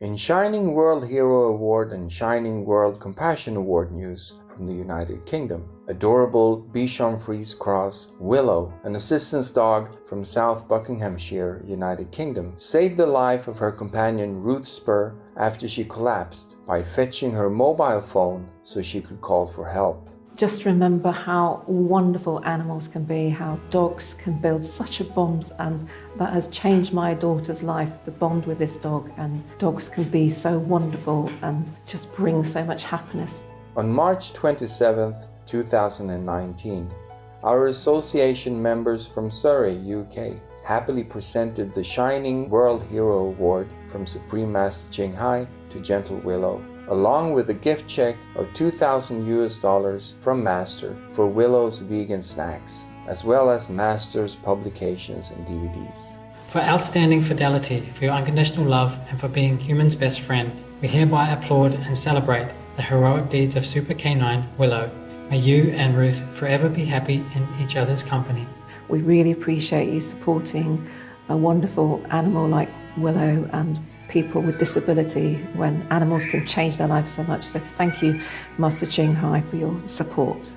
In Shining World Hero Award and Shining World Compassion Award news from the United Kingdom, adorable Bichon Frise Cross Willow, an assistance dog from South Buckinghamshire, United Kingdom, saved the life of her companion Ruth Spur after she collapsed by fetching her mobile phone so she could call for help. Just remember how wonderful animals can be, how dogs can build such a bond, and that has changed my daughter's life, the bond with this dog. And dogs can be so wonderful and just bring so much happiness. On March 27th, 2019, our association members from Surrey, UK, happily presented the Shining World Hero Award from Supreme Master Ching to Gentle Willow, along with a gift check of $2,000 from Master for Willow's vegan snacks, as well as Master's publications and DVDs. For outstanding fidelity, for your unconditional love, and for being humans' best friend, we hereby applaud and celebrate the heroic deeds of Super Canine Willow. May you and Ruth forever be happy in each other's company. We really appreciate you supporting a wonderful animal like Willow and people with disability when animals can change their lives so much. So thank you, Master Ching for your support.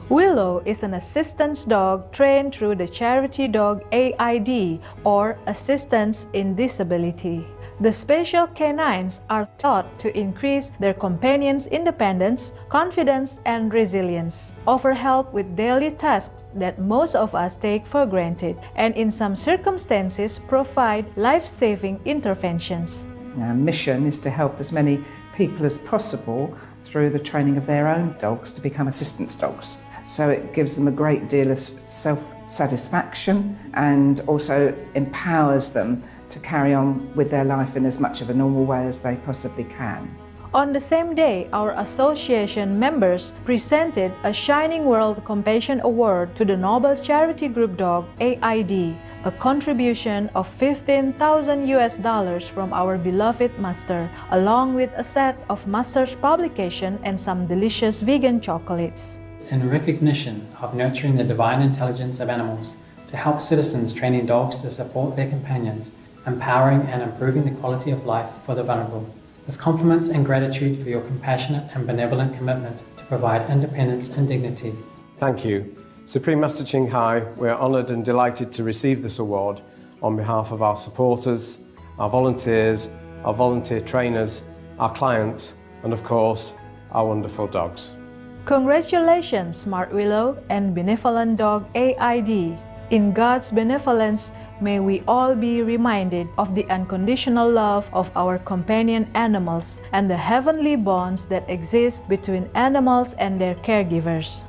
Willow is an assistance dog trained through the charity dog AID, or Assistance in Disability. The special canines are taught to increase their companions' independence, confidence, and resilience, offer help with daily tasks that most of us take for granted, and in some circumstances provide life-saving interventions. Our mission is to help as many people as possible through the training of their own dogs to become assistance dogs. So it gives them a great deal of self-satisfaction and also empowers them to carry on with their life in as much of a normal way as they possibly can. On the same day, our association members presented a Shining World Compassion Award to the noble charity group dog AID, a contribution of $15,000 from our beloved Master, along with a set of Master's publication and some delicious vegan chocolates. In recognition of nurturing the divine intelligence of animals, to help citizens training dogs to support their companions, empowering and improving the quality of life for the vulnerable, with compliments and gratitude for your compassionate and benevolent commitment to provide independence and dignity. Thank you. Supreme Master Ching we are honoured and delighted to receive this award on behalf of our supporters, our volunteers, our volunteer trainers, our clients, and of course, our wonderful dogs. Congratulations, Smart Willow and benevolent dog AID. In God's benevolence, may we all be reminded of the unconditional love of our companion animals and the heavenly bonds that exist between animals and their caregivers.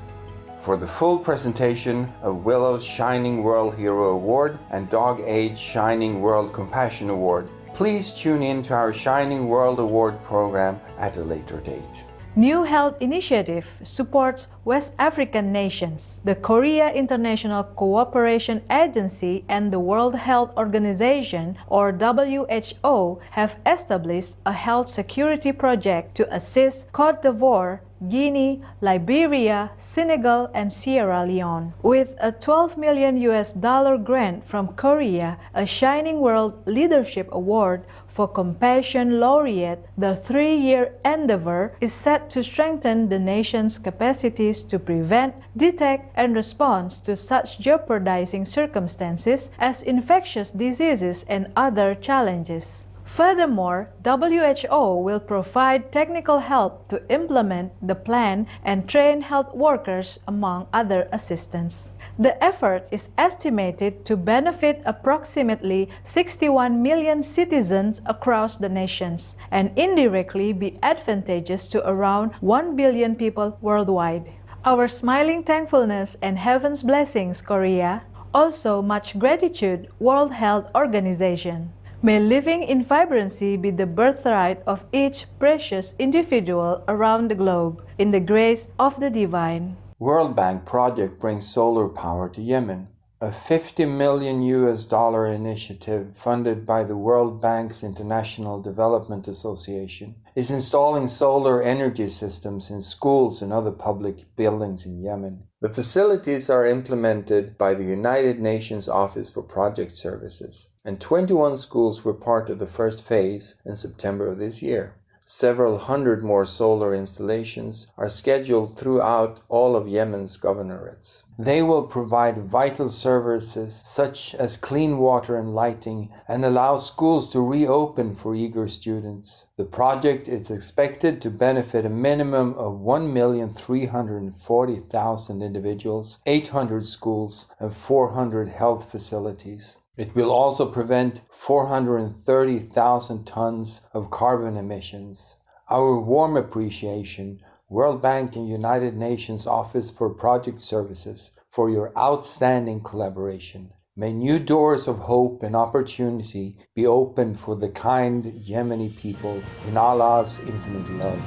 For the full presentation of Willow's Shining World Hero Award and Dog Age Shining World Compassion Award, please tune in to our Shining World Award program at a later date. New Health Initiative supports West African nations. The Korea International Cooperation Agency and the World Health Organization, or WHO, have established a health security project to assist Côte d'Ivoire, Guinea, Liberia, Senegal, and Sierra Leone. With a $12 million grant from Korea, a Shining World Leadership Award for Compassion Laureate, the 3-year endeavor is set to strengthen the nation's capacities to prevent, detect, and respond to such jeopardizing circumstances as infectious diseases and other challenges. Furthermore, WHO will provide technical help to implement the plan and train health workers, among other assistance. The effort is estimated to benefit approximately 61 million citizens across the nations and indirectly be advantageous to around 1 billion people worldwide. Our smiling thankfulness and heaven's blessings, Korea. Also, much gratitude, World Health Organization. May living in vibrancy be the birthright of each precious individual around the globe, in the grace of the divine. World Bank project brings solar power to Yemen. A $50 million initiative funded by the World Bank's International Development Association is installing solar energy systems in schools and other public buildings in Yemen. The facilities are implemented by the United Nations Office for Project Services and 21 schools were part of the first phase in September of this year. Several hundred more solar installations are scheduled throughout all of Yemen's governorates. They will provide vital services such as clean water and lighting and allow schools to reopen for eager students. The project is expected to benefit a minimum of 1,340,000 individuals, 800 schools, and 400 health facilities. It will also prevent 430,000 tons of carbon emissions. Our warm appreciation, World Bank and United Nations Office for Project Services, for your outstanding collaboration. May new doors of hope and opportunity be opened for the kind Yemeni people in Allah's infinite love.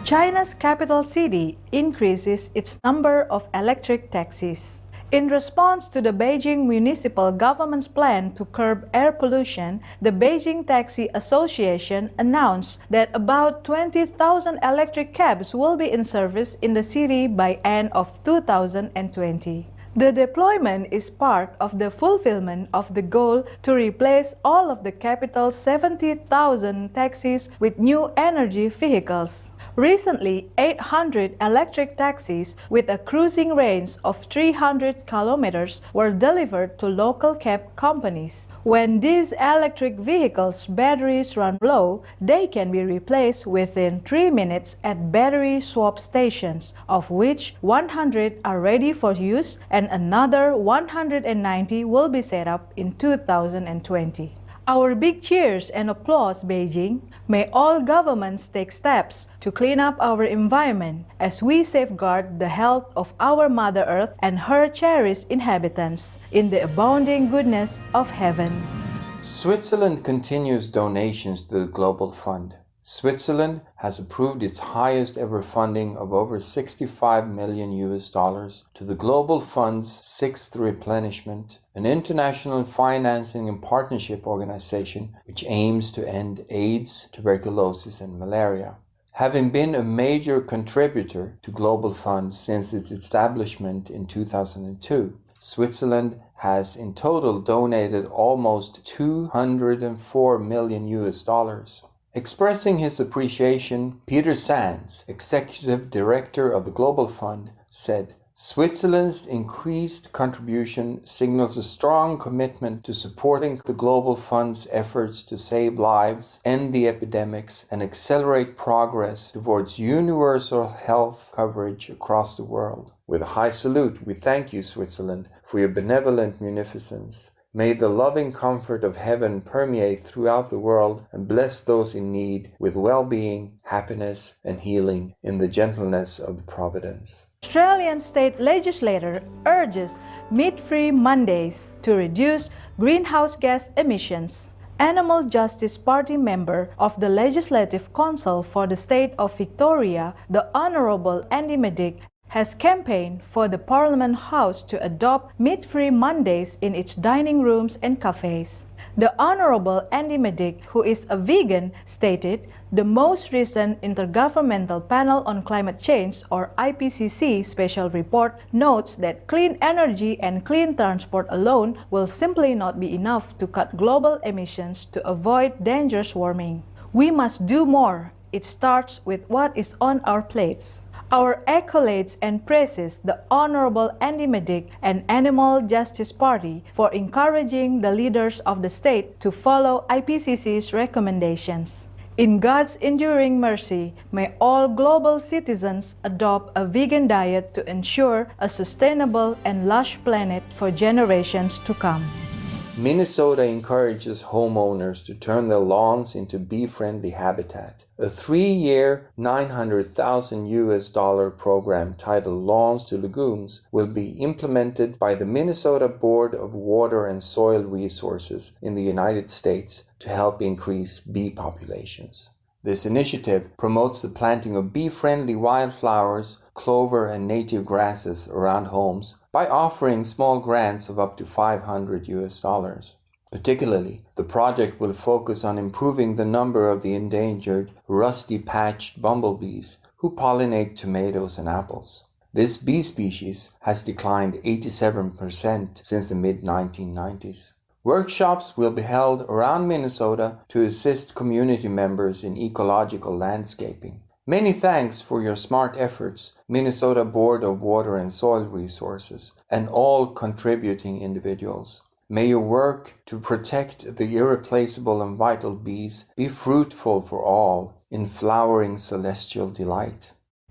China's capital city increases its number of electric taxis. In response to the Beijing municipal government's plan to curb air pollution, the Beijing Taxi Association announced that about 20,000 electric cabs will be in service in the city by end of 2020. The deployment is part of the fulfillment of the goal to replace all of the capital's 70,000 taxis with new energy vehicles. Recently, 800 electric taxis with a cruising range of 300 kilometers were delivered to local cab companies. When these electric vehicles' batteries run low, they can be replaced within 3 minutes at battery swap stations, of which 100 are ready for use and another 190 will be set up in 2020. Our big cheers and applause, Beijing. May all governments take steps to clean up our environment as we safeguard the health of our Mother Earth and her cherished inhabitants in the abounding goodness of heaven. Switzerland continues donations to the Global Fund. Switzerland has approved its highest ever funding of over $65 million to the Global Fund's sixth replenishment, an international financing and partnership organization which aims to end AIDS, tuberculosis, and malaria. Having been a major contributor to Global Fund since its establishment in 2002, Switzerland has in total donated almost $204 million. Expressing his appreciation, Peter Sands, Executive Director of the Global Fund, said, "Switzerland's increased contribution signals a strong commitment to supporting the Global Fund's efforts to save lives, end the epidemics, and accelerate progress towards universal health coverage across the world. With a high salute, we thank you, Switzerland, for your benevolent munificence. May the loving comfort of heaven permeate throughout the world and bless those in need with well-being, happiness, and healing in the gentleness of Providence." Australian state legislator urges meat-free Mondays to reduce greenhouse gas emissions. Animal Justice Party member of the Legislative Council for the state of Victoria, the Honourable Andy Medic, has campaigned for the Parliament House to adopt meat-free Mondays in its dining rooms and cafes. The Honourable Andy Medic, who is a vegan, stated, "The most recent Intergovernmental Panel on Climate Change, or IPCC, special report notes that clean energy and clean transport alone will simply not be enough to cut global emissions to avoid dangerous warming. We must do more. It starts with what is on our plates." Our accolades and praises the Honourable Andy Medic and Animal Justice Party for encouraging the leaders of the state to follow IPCC's recommendations. In God's enduring mercy, may all global citizens adopt a vegan diet to ensure a sustainable and lush planet for generations to come. Minnesota encourages homeowners to turn their lawns into bee-friendly habitat. A 3-year, $900,000 program titled Lawns to Legumes will be implemented by the Minnesota Board of Water and Soil Resources in the United States to help increase bee populations. This initiative promotes the planting of bee-friendly wildflowers, clover, and native grasses around homes by offering small grants of up to $500. Particularly, the project will focus on improving the number of the endangered rusty-patched bumblebees who pollinate tomatoes and apples. This bee species has declined 87% since the mid-1990s. Workshops will be held around Minnesota to assist community members in ecological landscaping. Many thanks for your smart efforts, Minnesota Board of Water and Soil Resources, and all contributing individuals. May your work to protect the irreplaceable and vital bees be fruitful for all in flowering celestial delight.